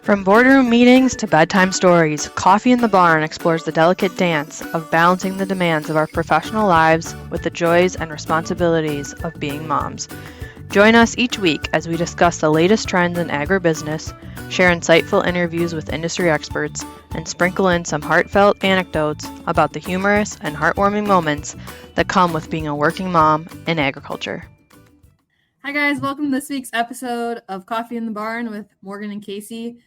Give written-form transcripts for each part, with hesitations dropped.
From boardroom meetings to bedtime stories, Coffee in the Barn explores the delicate dance of balancing the demands of our professional lives with the joys and responsibilities of being moms. Join us each week as we discuss the latest trends in agribusiness, share insightful interviews with industry experts, and sprinkle in some heartfelt anecdotes about the humorous and heartwarming moments that come with being a working mom in agriculture. Hi guys, welcome to this week's episode of Coffee in the Barn with Morgan and Casey.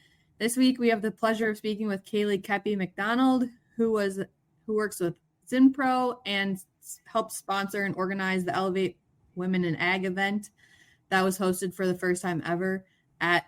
This week we have the pleasure of speaking with Kaylee Keppy McDonell, who works with ZinPro and helped sponsor and organize the Elevate Women in Ag event that was hosted for the first time ever at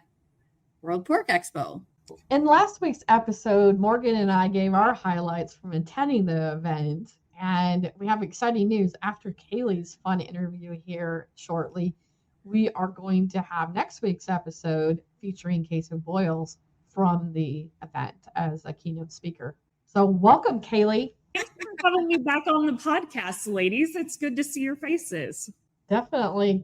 World Pork Expo. In last week's episode, Morgan and I gave our highlights from attending the event, and we have exciting news. After Kaylee's fun interview here shortly, we are going to have next week's episode featuring Casey Boyles from the event as a keynote speaker. So welcome, Kaylee. Thanks for having me back on the podcast, ladies. It's good to see your faces. Definitely.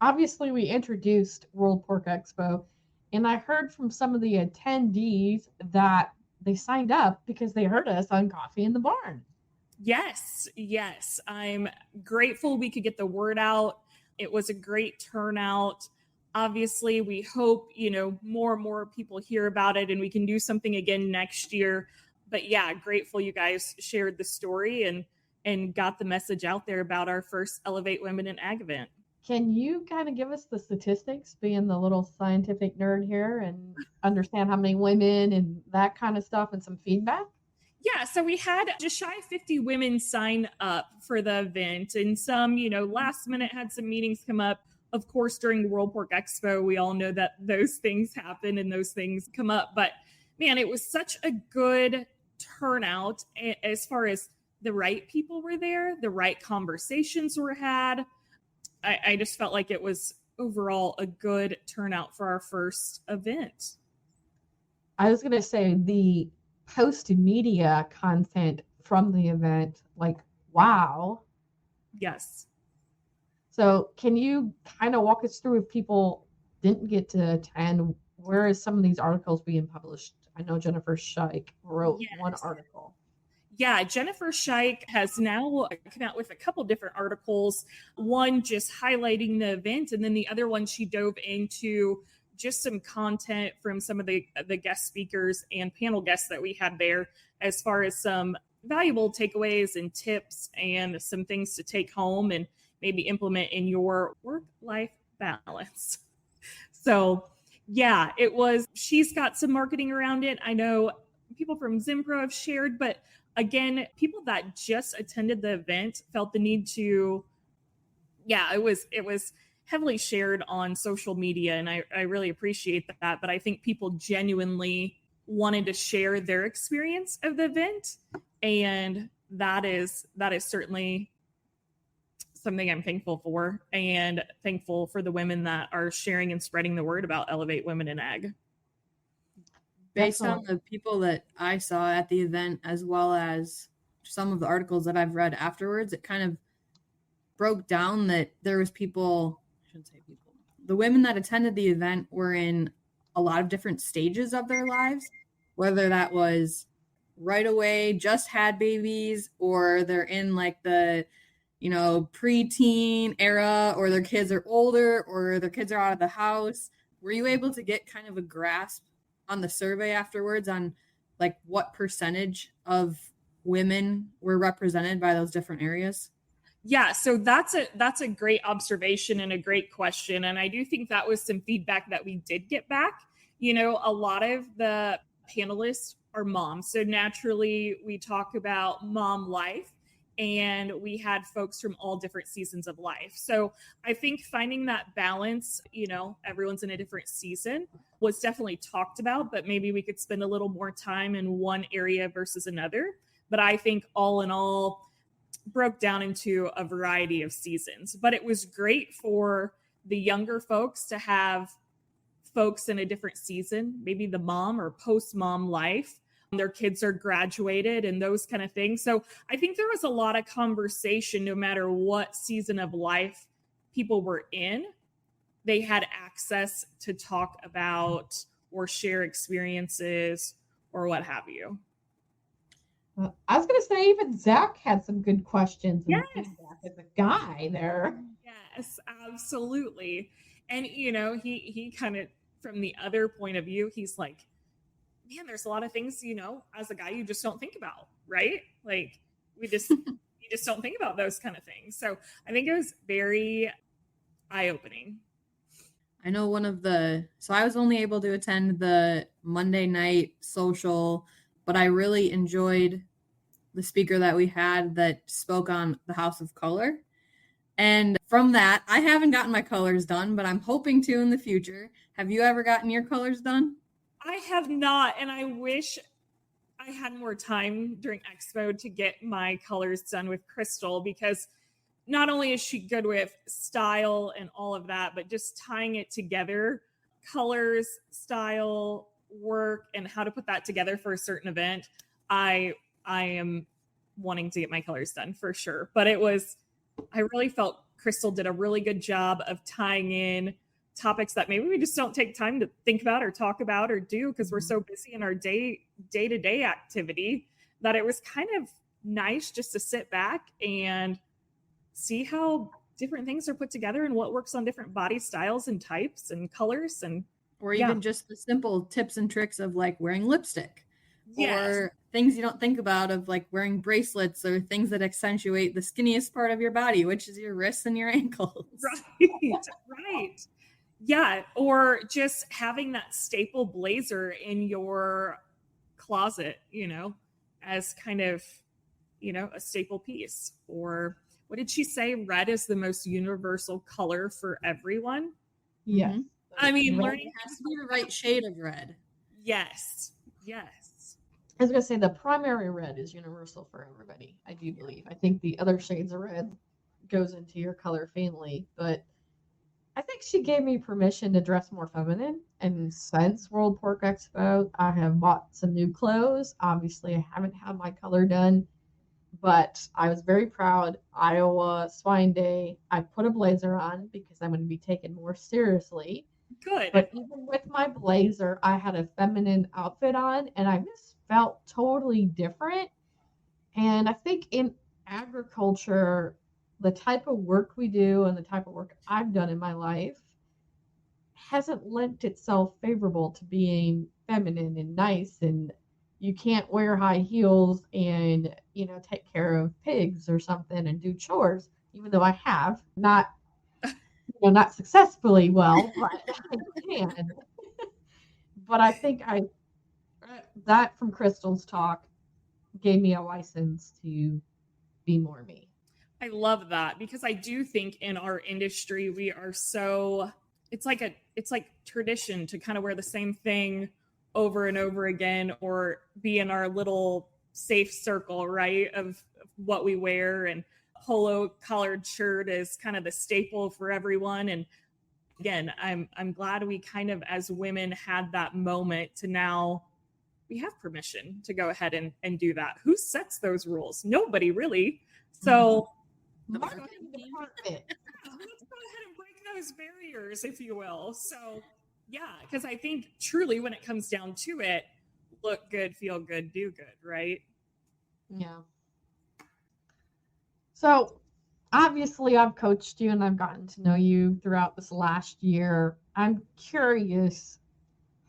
Obviously we introduced World Pork Expo, and I heard from some of the attendees that they signed up because they heard us on Coffee in the Barn. Yes. I'm grateful we could get the word out. It was a great turnout. Obviously, we hope, more and more people hear about it and we can do something again next year. But yeah, grateful you guys shared the story and got the message out there about our first Elevate Women in Ag event. Can you kind of give us the statistics, being the little scientific nerd here, and understand how many women and that kind of stuff and some feedback? Yeah, so we had just shy of 50 women sign up for the event, and some, last minute had some meetings come up. Of course, during the World Pork Expo, we all know that those things happen and those things come up. But man, it was such a good turnout as far as the right people were there, the right conversations were had. I just felt like it was overall a good turnout for our first event. I was going to say the post-media content from the event, wow. Yes. So can you kind of walk us through, if people didn't get to attend, where is some of these articles being published? I know Jennifer Scheich wrote one article. Yeah, Jennifer Scheich has now come out with a couple different articles, one just highlighting the event, and then the other one she dove into just some content from some of the guest speakers and panel guests that we had there, as far as some valuable takeaways and tips and some things to take home and maybe implement in your work-life balance. So yeah, she's got some marketing around it. I know people from ZinPro have shared, but again, people that just attended the event felt the need to, it was heavily shared on social media, and I really appreciate that. But I think people genuinely wanted to share their experience of the event, and that is certainly something I'm thankful for, and thankful for the women that are sharing and spreading the word about Elevate Women in Ag. Based on the people that I saw at the event, as well as some of the articles that I've read afterwards, it kind of broke down that there was the women that attended the event were in a lot of different stages of their lives, whether that was right away, just had babies, or they're in the preteen era, or their kids are older, or their kids are out of the house. Were you able to get kind of a grasp on the survey afterwards on what percentage of women were represented by those different areas? Yeah, so that's a great observation and a great question. And I do think that was some feedback that we did get back. A lot of the panelists are moms. So naturally we talk about mom life, and we had folks from all different seasons of life. So I think finding that balance, everyone's in a different season, was definitely talked about, but maybe we could spend a little more time in one area versus another. But I think all in all, broke down into a variety of seasons. But it was great for the younger folks to have folks in a different season, maybe the mom or post-mom life. Their kids are graduated and those kind of things. So I think there was a lot of conversation, no matter what season of life people were in. They had access to talk about or share experiences or what have you. I was going to say, even Zach had some good questions and Yes. feedback as a guy there. Yes, absolutely. And, he kind of, from the other point of view, he's like, man, there's a lot of things, as a guy, you just don't think about, right? Like you just don't think about those kind of things. So I think it was very eye-opening. I know so I was only able to attend the Monday night social, but I really enjoyed the speaker that we had that spoke on the House of Color. And from that, I haven't gotten my colors done, but I'm hoping to in the future. Have you ever gotten your colors done? I have not, and I wish I had more time during Expo to get my colors done with Crystal, because not only is she good with style and all of that, but just tying it together, colors, style, work, and how to put that together for a certain event. I am wanting to get my colors done for sure. But I really felt Crystal did a really good job of tying in topics that maybe we just don't take time to think about or talk about or do because we're so busy in our day-to-day activity, that it was kind of nice just to sit back and see how different things are put together and what works on different body styles and types and colors, and or even just the simple tips and tricks of like wearing lipstick. Yes. Or things you don't think about of like wearing bracelets or things that accentuate the skinniest part of your body, which is your wrists and your ankles. Right. Yeah. Or just having that staple blazer in your closet, as kind of, a staple piece. Or what did she say? Red is the most universal color for everyone. Yes. Mm-hmm. I mean, red learning has to be the right shade of red. Yes. I was going to say the primary red is universal for everybody, I do believe. I think the other shades of red goes into your color family, but I think she gave me permission to dress more feminine. And since World Pork Expo, I have bought some new clothes. Obviously, I haven't had my color done, but I was very proud. Iowa Swine Day, I put a blazer on because I'm going to be taken more seriously. Good. But even with my blazer, I had a feminine outfit on, and I just felt totally different. And I think in agriculture, the type of work we do and the type of work I've done in my life hasn't lent itself favorable to being feminine and nice, and you can't wear high heels and take care of pigs or something and do chores, even though I have not successfully well, but I can. But I think that from Crystal's talk gave me a license to be more me. I love that, because I do think in our industry we are so, it's like tradition to kind of wear the same thing over and over again, or be in our little safe circle, right, of what we wear. And polo collared shirt is kind of the staple for everyone. And again, I'm glad we kind of as women had that moment to now we have permission to go ahead and do that. Who sets those rules? Nobody really. So let's go ahead and break those barriers, if you will. So yeah, because I think truly when it comes down to it, look good, feel good, do good, right? Yeah. So obviously I've coached you and I've gotten to know you throughout this last year. I'm curious,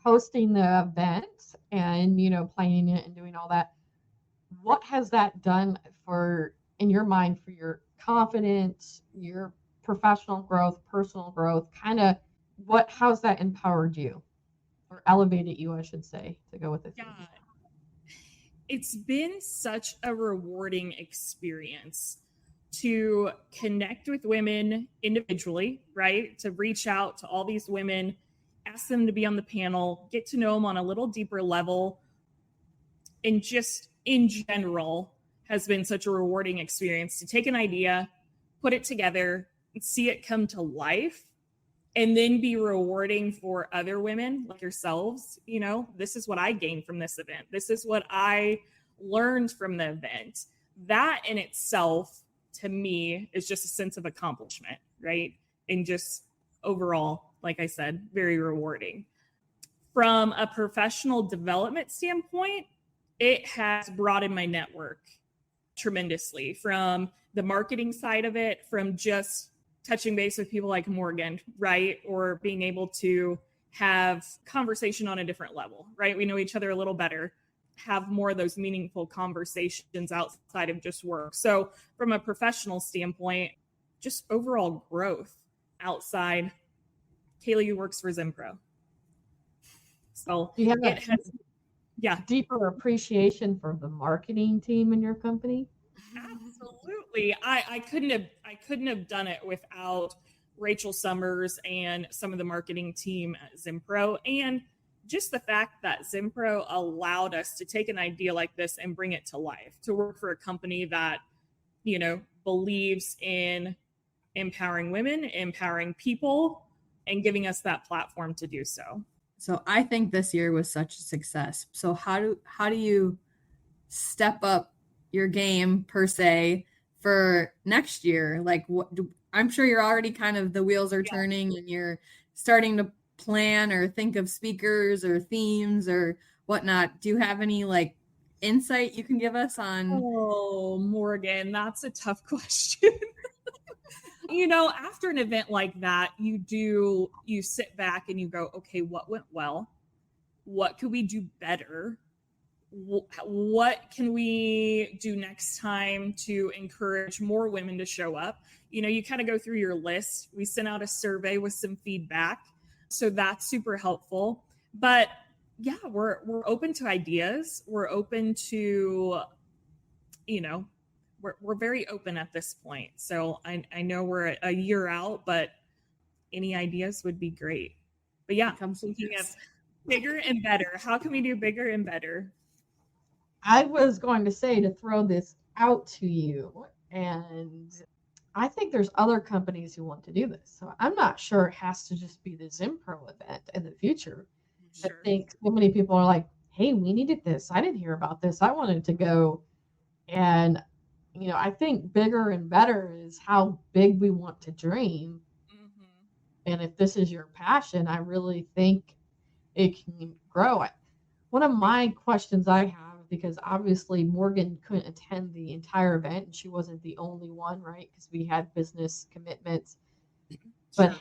hosting the event and planning it and doing all that, what has that done in your mind for your confidence, your professional growth, personal growth? Kind of how's that empowered you or elevated you, I should say, to go with it? Yeah, it's been such a rewarding experience to connect with women individually, right? To reach out to all these women, ask them to be on the panel, get to know them on a little deeper level, and just in general has been such a rewarding experience to take an idea, put it together, and see it come to life, and then be rewarding for other women like yourselves. This is what I gained from this event. This is what I learned from the event. That in itself, to me, is just a sense of accomplishment, right? And just overall, like I said, very rewarding. From a professional development standpoint, it has broadened my network tremendously, from the marketing side of it, from just touching base with people like Morgan, right? Or being able to have conversation on a different level, right? We know each other a little better, have more of those meaningful conversations outside of just work. So from a professional standpoint, just overall growth outside. Kaylee works for ZinPro. So Do you have it has, deeper appreciation for the marketing team in your company? Absolutely. I couldn't have done it without Rachel Summers and some of the marketing team at ZinPro, and just the fact that ZinPro allowed us to take an idea like this and bring it to life, to work for a company that, believes in empowering women, empowering people, and giving us that platform to do so. So I think this year was such a success. So how do you step up your game per se for next year? Like, I'm sure you're already kind of, the wheels are turning and you're starting to plan or think of speakers or themes or whatnot. Do you have any like insight you can give us on? Oh, Morgan, that's a tough question. After an event like that, you sit back and you go, okay, what went well? What could we do better? What can we do next time to encourage more women to show up? You kind of go through your list. We sent out a survey with some feedback, so that's super helpful. But yeah, we're open to ideas. We're open to, we're very open at this point. So I know we're a year out, but any ideas would be great. But yeah, I'm thinking of bigger and better. How can we do bigger and better? I was going to say to throw this out to you, and I think there's other companies who want to do this. So I'm not sure it has to just be the ZinPro event in the future. Sure. I think so many people are like, hey, we needed this. I didn't hear about this. I wanted to go. And, I think bigger and better is how big we want to dream. Mm-hmm. And if this is your passion, I really think it can grow. One of my questions I have, because obviously Morgan couldn't attend the entire event and she wasn't the only one, right? Because we had business commitments. But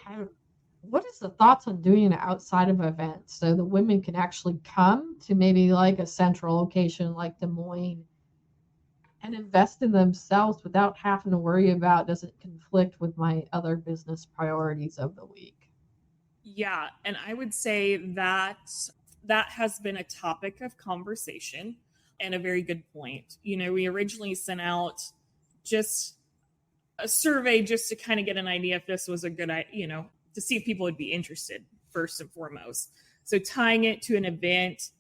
what is the thoughts on doing it outside of events so the women can actually come to maybe like a central location like Des Moines and invest in themselves without having to worry about, does it conflict with my other business priorities of the week? Yeah, and I would say that has been a topic of conversation and a very good point. We originally sent out just a survey just to kind of get an idea if this was a good, to see if people would be interested first and foremost. So tying it to an event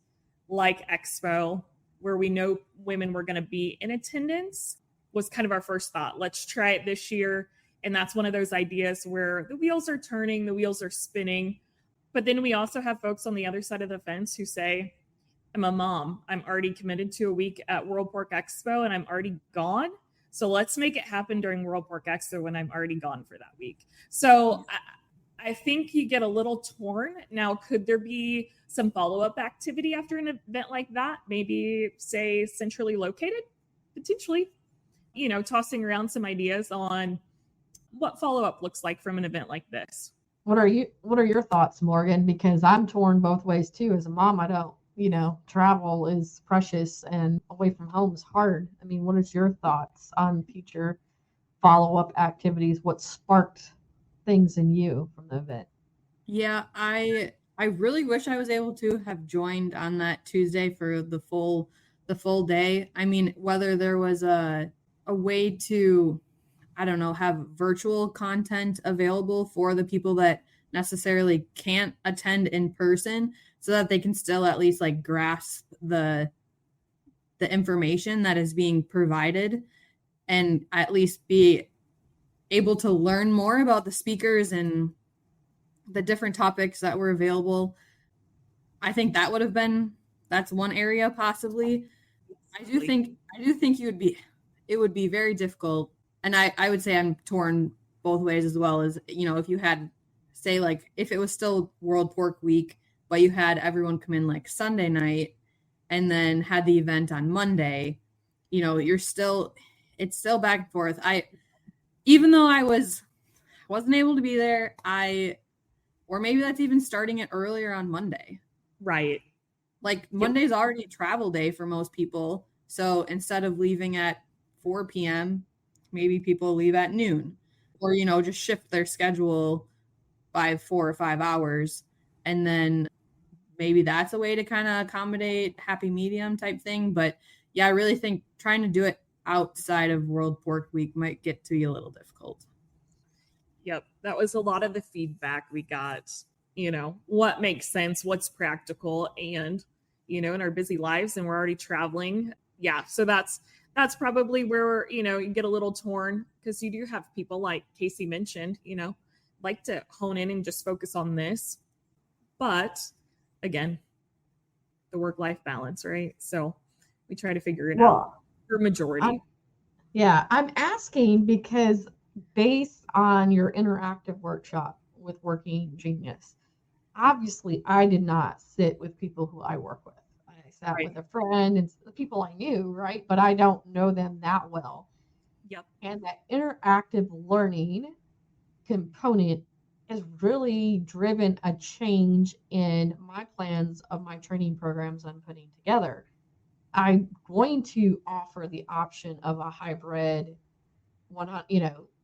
like Expo, where we know women were going to be in attendance, was kind of our first thought. Let's try it this year. And that's one of those ideas where the wheels are turning, the wheels are spinning. But then we also have folks on the other side of the fence who say, I'm a mom. I'm already committed to a week at World Pork Expo and I'm already gone. So let's make it happen during World Pork Expo when I'm already gone for that week. So I think you get a little torn. Now, could there be some follow-up activity after an event like that? Maybe, say, centrally located? Potentially. Tossing around some ideas on what follow-up looks like from an event like this. What are your thoughts, Morgan? Because I'm torn both ways too. As a mom, I don't, travel is precious and away from home is hard. I mean, what is your thoughts on future follow-up activities? What sparked things in you from the event? Yeah, I really wish I was able to have joined on that Tuesday for the full day. I mean, whether there was a way to, I don't know, have virtual content available for the people that necessarily can't attend in person so that they can still at least like grasp the information that is being provided and at least be able to learn more about the speakers and the different topics that were available. I think that would have been, that's one area possibly. I do think it would be very difficult. And I would say I'm torn both ways as well as, if you had, say, like, if it was still World Pork Week, but you had everyone come in like Sunday night and then had the event on Monday, you know, it's still back and forth. Even though I wasn't able to be there, or maybe that's even starting it earlier on Monday. Right. Like Monday's already travel day for most people. So instead of leaving at 4 p.m., maybe people leave at noon, or, you know, just shift their schedule by 4 or 5 hours. And then maybe that's a way to kind of accommodate happy medium type thing. But yeah, I really think trying to do it outside of World Pork Week might get to be a little difficult. Yep. That was a lot of the feedback we got, you know, what makes sense, what's practical, and, you know, in our busy lives, and we're already traveling. Yeah. So that's probably where, you know, you get a little torn, because you do have people like Casey mentioned, you know, like to hone in and just focus on this. But again, the work-life balance, right? So we try to figure it out for majority. I'm asking because based on your interactive workshop with Working Genius, obviously I did not sit with people who I work with. I sat with a friend and the people I knew, right? But I don't know them that well. Yep. And that interactive learning component has really driven a change in my plans of my training programs I'm putting together. I'm going to offer the option of a hybrid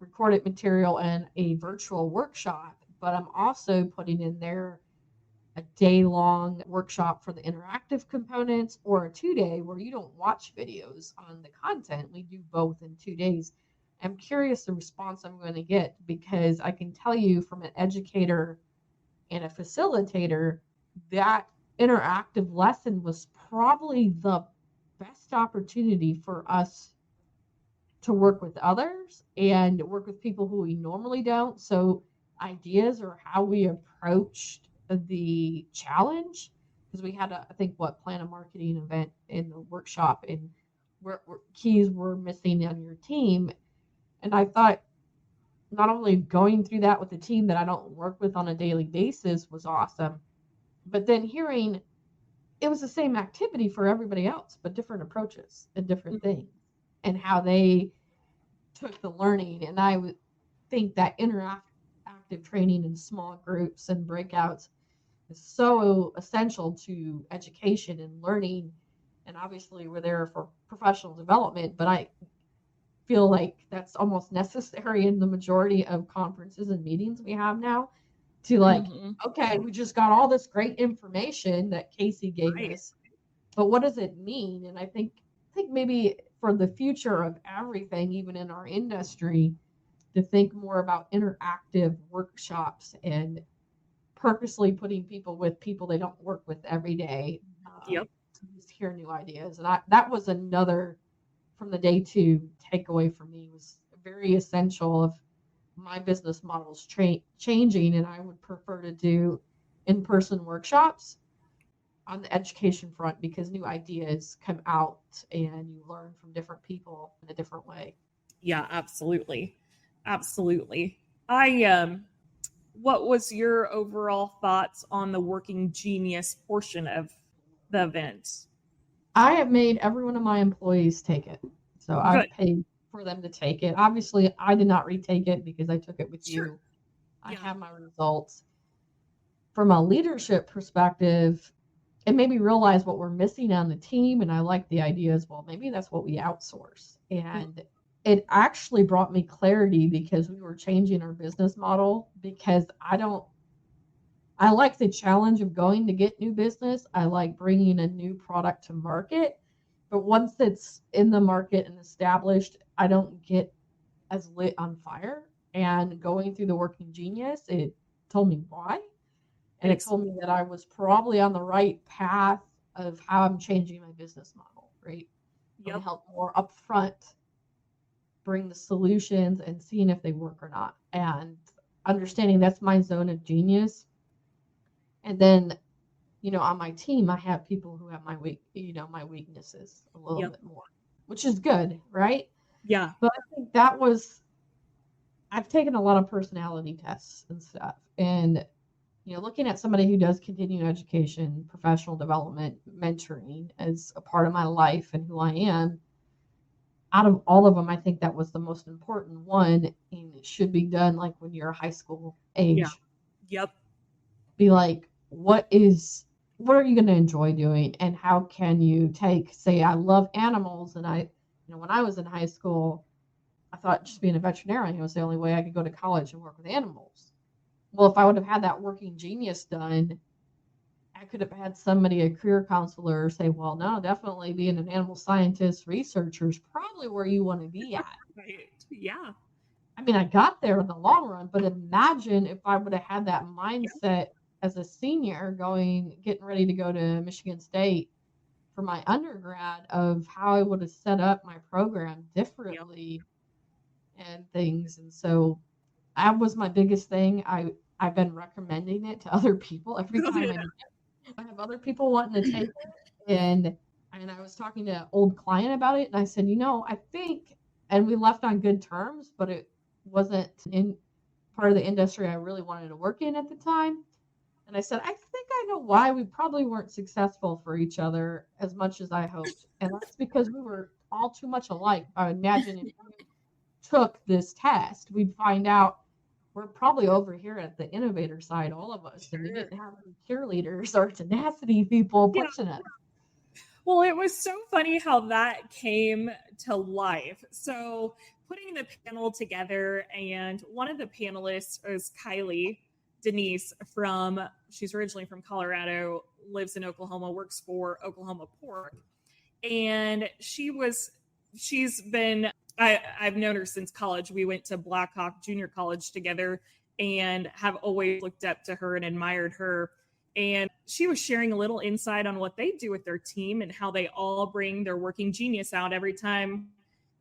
recorded material and a virtual workshop, but I'm also putting in there a day-long workshop for the interactive components, or a 2-day where you don't watch videos on the content. We do both in 2 days. I'm curious the response I'm going to get, because I can tell you from an educator and a facilitator that interactive lesson was probably the best opportunity for us to work with others and work with people who we normally don't. So ideas or how we approached the challenge, because we had plan a marketing event in the workshop, and where keys were missing on your team. And I thought not only going through that with a team that I don't work with on a daily basis was awesome, but then hearing it was the same activity for everybody else, but different approaches and different things, and how they took the learning. And I would think that interactive training in small groups and breakouts is so essential to education and learning. And obviously we're there for professional development, but I feel like that's almost necessary in the majority of conferences and meetings we have now, to okay, we just got all this great information that Casey gave us, but what does it mean? And I think maybe for the future of everything, even in our industry, to think more about interactive workshops and purposely putting people with people they don't work with every day, to just hear new ideas. And that was another from the day 2 takeaway for me, was very essential of my business models changing, and I would prefer to do in-person workshops on the education front, because new ideas come out and you learn from different people in a different way. Yeah, absolutely. Absolutely. What was your overall thoughts on the Working Genius portion of the event? I have made every one of my employees take it. So I've paid for them to take it. Obviously, I did not retake it because I took it with you. I have my results. From a leadership perspective, it made me realize what we're missing on the team. And I like the idea as well. Maybe that's what we outsource. And it actually brought me clarity, because we were changing our business model, because I like the challenge of going to get new business. I like bringing a new product to market. But once it's in the market and established, I don't get as lit on fire. And going through the Working Genius, it told me why. And it told me that I was probably on the right path of how I'm changing my business model, right? To help more upfront bring the solutions and seeing if they work or not. And understanding that's my zone of genius. And then, on my team, I have people who have my weaknesses a little bit more, which is good, right? Yeah. But I think I've taken a lot of personality tests and stuff. And looking at somebody who does continuing education, professional development, mentoring as a part of my life and who I am, out of all of them, I think that was the most important one, and it should be done like when you're high school age. Yeah. Yep. Be like, what are you going to enjoy doing, and how can you say, I love animals, and when I was in high school, I thought just being a veterinarian was the only way I could go to college and work with animals. Well, if I would have had that working genius done, I could have had somebody, a career counselor, say, well, no, definitely being an animal scientist, researcher is probably where you want to be at. Right. Yeah. I mean, I got there in the long run, but imagine if I would have had that mindset as a senior getting ready to go to Michigan State for my undergrad, of how I would have set up my program differently and things. And so that was my biggest thing. I've been recommending it to other people every time I have other people wanting to take it. And I was talking to an old client about it, and I said, I think, and we left on good terms, but it wasn't in part of the industry I really wanted to work in at the time. And I said, I think I know why we probably weren't successful for each other as much as I hoped. And that's because we were all too much alike. I imagine if we took this test, we'd find out we're probably over here at the innovator side, all of us, and we didn't have any cheerleaders or tenacity people pushing us. Well, it was so funny how that came to life. So putting the panel together, and one of the panelists is Kaylee Denise she's originally from Colorado, lives in Oklahoma, works for Oklahoma Pork. And I've known her since college. We went to Blackhawk Junior College together and have always looked up to her and admired her. And she was sharing a little insight on what they do with their team and how they all bring their working genius out every time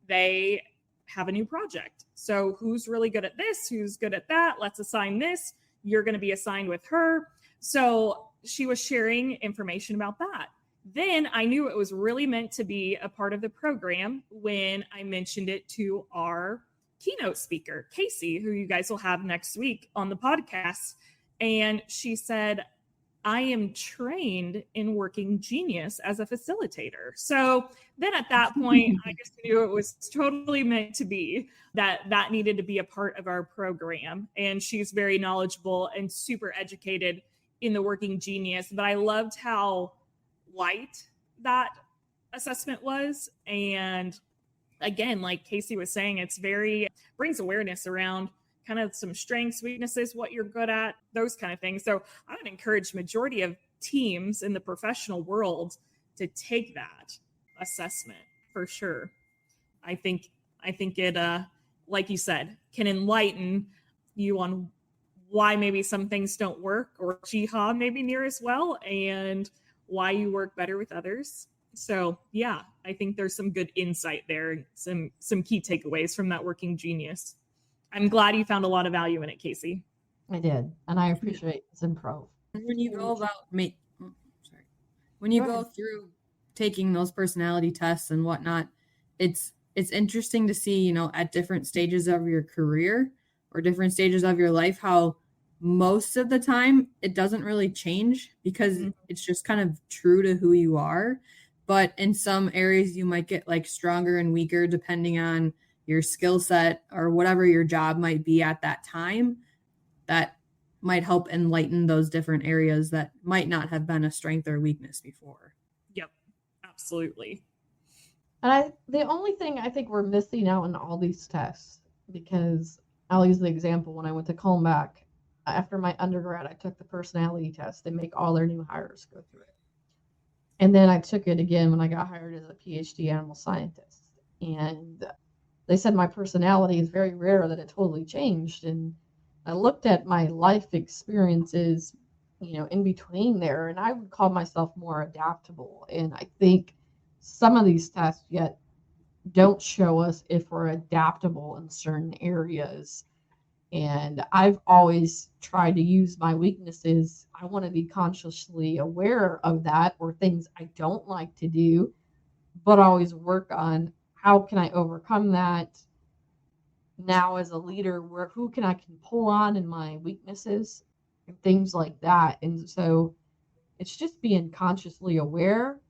they have a new project. So who's really good at this? Who's good at that? Let's assign this. You're going to be assigned with her. So she was sharing information about that. Then I knew it was really meant to be a part of the program when I mentioned it to our keynote speaker, Casey, who you guys will have next week on the podcast. And she said, I am trained in working genius as a facilitator. So then at that point, I just knew it was totally meant to be, that needed to be a part of our program. And she's very knowledgeable and super educated in the working genius. But I loved how light that assessment was. And again, like Casey was saying, it's brings awareness around kind of some strengths, weaknesses, what you're good at, those kind of things. So I would encourage majority of teams in the professional world to take that assessment for sure. I think it, like you said, can enlighten you on why maybe some things don't work, or jihad maybe near as well, and why you work better with others. So yeah, I think there's some good insight there, some key takeaways from that working genius. I'm glad you found a lot of value in it, Casey. I did, and I appreciate ZinPro. When you go go through taking those personality tests and whatnot, it's interesting to see, at different stages of your career or different stages of your life, how most of the time it doesn't really change, because it's just kind of true to who you are. But in some areas you might get like stronger and weaker depending on your skill set or whatever your job might be at that time. That might help enlighten those different areas that might not have been a strength or weakness before. Yep, absolutely. And the only thing I think we're missing out in all these tests, because I'll use the example when I went to Colmac after my undergrad, I took the personality test. They make all their new hires go through it. And then I took it again when I got hired as a PhD animal scientist. And they said my personality is very rare, that it totally changed. And I looked at my life experiences, in between there, and I would call myself more adaptable. And I think some of these tests yet don't show us if we're adaptable in certain areas. And I've always tried to use my weaknesses. I want to be consciously aware of that, or things I don't like to do, but always work on how can I overcome that now as a leader, who can I pull on in my weaknesses and things like that. And so it's just being consciously aware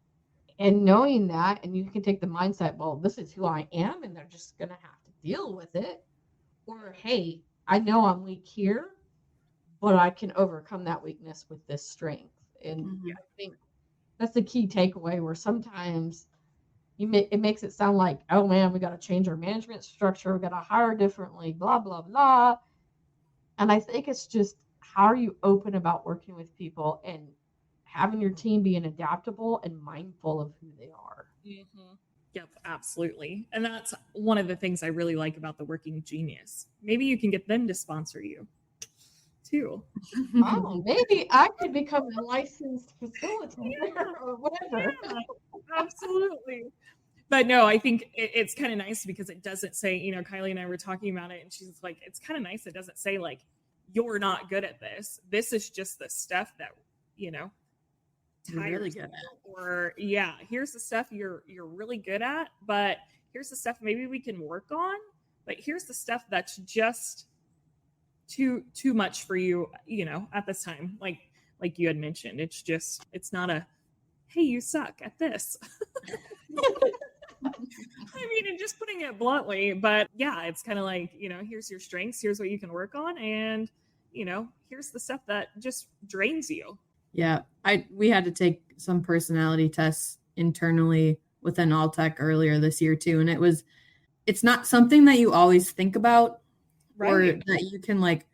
and knowing that, and you can take the mindset, well, this is who I am, and they're just going to have to deal with it. Or, hey, I know I'm weak here, but I can overcome that weakness with this strength. And I think that's the key takeaway, where sometimes it makes it sound like, oh man, we got to change our management structure, we got to hire differently, blah, blah, blah. And I think it's just, how are you open about working with people and having your team being adaptable and mindful of who they are. Mm-hmm. Yep, absolutely. And that's one of the things I really like about the Working Genius. Maybe you can get them to sponsor you too. Oh, maybe I could become a licensed facilitator or whatever. Yeah, absolutely. But no, I think it's kind of nice because it doesn't say, Kylie and I were talking about it, and she's like, it's kind of nice. It doesn't say like, you're not good at this. This is just the stuff that, you're really good at. Or here's the stuff you're really good at, but here's the stuff maybe we can work on. But here's the stuff that's just too much for you, at this time. Like you had mentioned, it's not a, hey, you suck at this. I mean, and just putting it bluntly, but it's kind of like, here's your strengths, here's what you can work on, and here's the stuff that just drains you. Yeah, we had to take some personality tests internally within Alltech earlier this year too, and it's not something that you always think about, right? Or that you can like,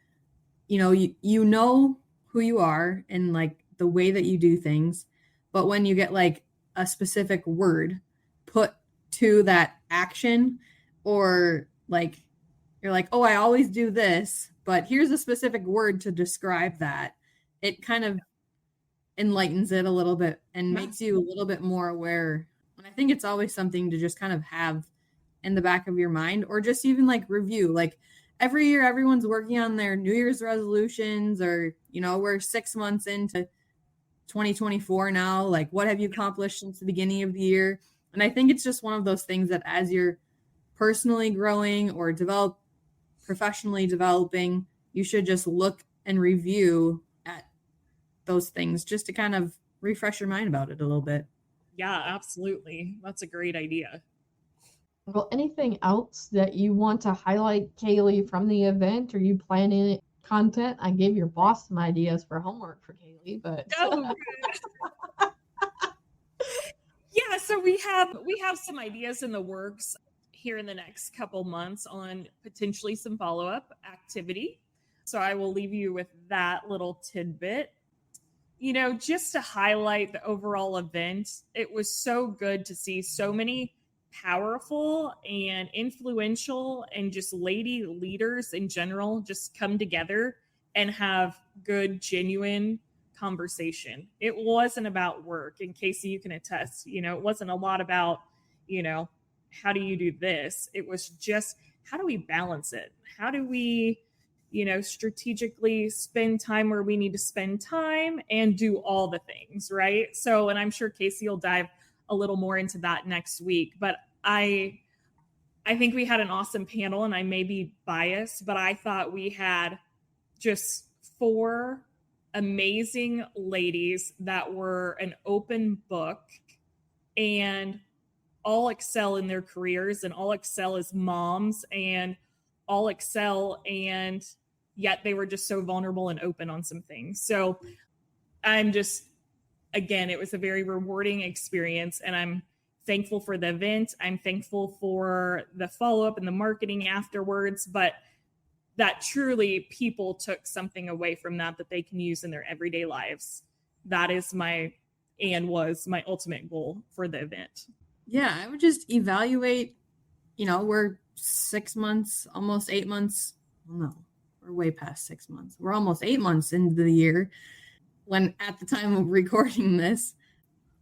you know who you are and like the way that you do things, but when you get like a specific word put to that action, or like you're like, oh, I always do this, but here's a specific word to describe that, it kind of enlightens it a little bit and makes you a little bit more aware. And I think it's always something to just kind of have in the back of your mind, or just even like review. Like every year, everyone's working on their New Year's resolutions, or, we're 6 months into 2024 now. Like, what have you accomplished since the beginning of the year? And I think it's just one of those things that as you're personally growing or professionally developing, you should just look and review at those things just to kind of refresh your mind about it a little bit. Yeah, absolutely. That's a great idea. Well, anything else that you want to highlight, Kaylee, from the event? Are you planning content? I gave your boss some ideas for homework for Kaylee, but yeah, so we have some ideas in the works here in the next couple months on potentially some follow-up activity. So I will leave you with that little tidbit. Just to highlight the overall event, it was so good to see so many powerful and influential and just lady leaders in general just come together and have good, genuine conversation. It wasn't about work. And Casey, you can attest, it wasn't a lot about, how do you do this? It was just, how do we balance it? How do we, strategically spend time where we need to spend time and do all the things, right? So, and I'm sure Casey will dive a little more into that next week, but I think we had an awesome panel, and I may be biased, but I thought we had just 4 amazing ladies that were an open book and all excel in their careers and all excel as moms and all excel, and yet they were just so vulnerable and open on some things. So I'm just, again, it was a very rewarding experience, and I'm thankful for the event. I'm thankful for the follow-up and the marketing afterwards, but that truly people took something away from that they can use in their everyday lives. That is was my ultimate goal for the event. Yeah, I would just evaluate, we're 6 months, almost 8 months. No, we're way past 6 months. We're almost 8 months into the year. When at the time of recording this,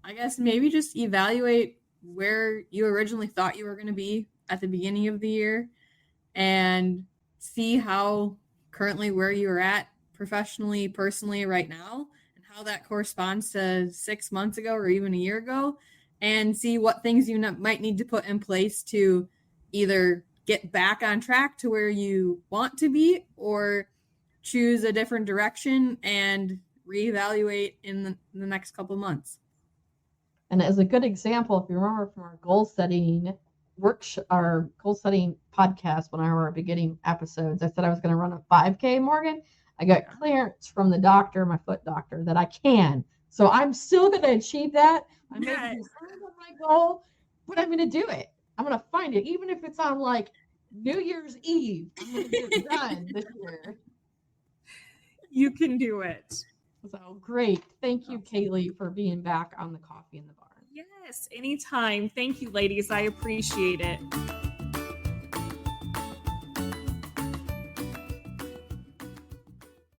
I guess maybe just evaluate where you originally thought you were going to be at the beginning of the year and see how currently where you're at professionally, personally right now, and how that corresponds to 6 months ago or even a year ago, and see what things you might need to put in place to either get back on track to where you want to be or choose a different direction and reevaluate in the next couple months. And as a good example, if you remember from our goal setting our goal setting podcast, when I were beginning episodes, I said I was going to run a 5K, Morgan. I got clearance from the doctor, my foot doctor, that I can. So I'm still going to achieve that. I may be behind on my goal, but I'm going to do it. I'm going to find it, even if it's on like New Year's Eve. I'm going to get it done this year. You can do it. So great. Thank you, Kaylee, for being back on the Coffee in the Barn. Yes, anytime. Thank you, ladies. I appreciate it.